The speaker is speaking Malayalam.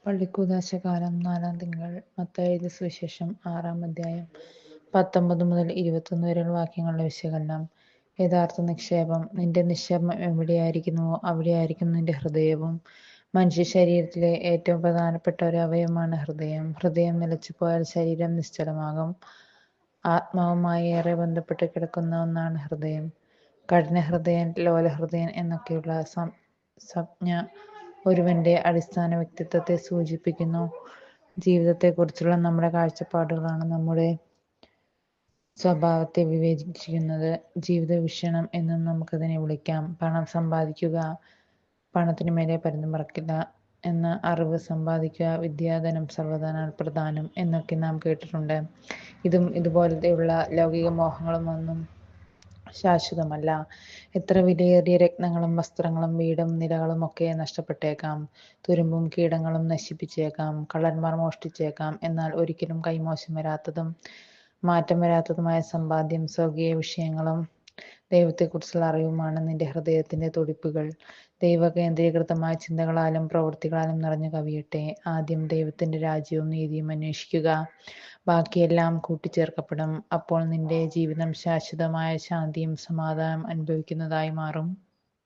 പള്ളിക്കൂദാശകാലം 4-ാം തിങ്കൾ. മത്തായി എഴുതിയ സുവിശേഷം 6-ാം അധ്യായം 19 മുതൽ 21 വരെയുള്ള വാക്യങ്ങളുടെ വിശകലനം. യഥാർത്ഥ നിക്ഷേപം. നിന്റെ നിക്ഷേപം എവിടെയായിരിക്കുന്നുവോ അവിടെയായിരിക്കും നിന്റെ ഹൃദയവും. മനുഷ്യ ശരീരത്തിലെ ഏറ്റവും പ്രധാനപ്പെട്ട ഒരു അവയവമാണ് ഹൃദയം. ഹൃദയം നിലച്ചുപോയാൽ ശരീരം നിശ്ചലമാകും. ആത്മാവുമായി ഏറെ ബന്ധപ്പെട്ട് കിടക്കുന്ന ഒന്നാണ് ഹൃദയം. കഠിനഹൃദയൻ, ലോലഹൃദയൻ എന്നൊക്കെയുള്ള സംജ്ഞ ഒരുവന്റെ അടിസ്ഥാന വ്യക്തിത്വത്തെ സൂചിപ്പിക്കുന്നു. ജീവിതത്തെക്കുറിച്ചുള്ള നമ്മുടെ കാഴ്ചപ്പാടുകളാണ് നമ്മുടെ സ്വഭാവത്തെ വിവേചിക്കുന്നത്. ജീവിത വീക്ഷണം എന്നും നമുക്കതിനെ വിളിക്കാം. പണം സമ്പാദിക്കുക, പണത്തിനു മേലെ പരുന്തും പറക്കില്ല എന്ന അറിവ് സമ്പാദിക്കുക, വിദ്യാധനം സർവ്വധനാൽ പ്രധാനം എന്നൊക്കെ നാം കേട്ടിട്ടുണ്ട്. ഇതുപോലത്തെയുള്ള ലൗകിക മോഹങ്ങളുമൊന്നും ശാശ്വതമല്ല. എത്ര വിലയേറിയ രത്നങ്ങളും വസ്ത്രങ്ങളും വീടും നിലകളും ഒക്കെ നഷ്ടപ്പെട്ടേക്കാം. തുരുമ്പും കീടങ്ങളും നശിപ്പിച്ചേക്കാം. കള്ളന്മാർ മോഷ്ടിച്ചേക്കാം. എന്നാൽ ഒരിക്കലും കൈമോശം വരാത്തതും മാറ്റം വരാത്തതുമായ സമ്പാദ്യം, സ്വർഗീയ വിഷയങ്ങളും ദൈവത്തെക്കുറിച്ചുള്ള അറിവുമാണ് നിന്റെ ഹൃദയത്തിന്റെ തുടിപ്പുകൾ. ദൈവകേന്ദ്രീകൃതമായ ചിന്തകളാലും പ്രവൃത്തികളാലും നിറഞ്ഞു കവിയട്ടെ. ആദ്യം ദൈവത്തിന്റെ രാജ്യവും നീതിയും അന്വേഷിക്കുക. ബാക്കിയെല്ലാം കൂട്ടിച്ചേർക്കപ്പെടും. അപ്പോൾ നിന്റെ ജീവിതം ശാശ്വതമായ ശാന്തിയും സമാധാനം അനുഭവിക്കുന്നതായി മാറും.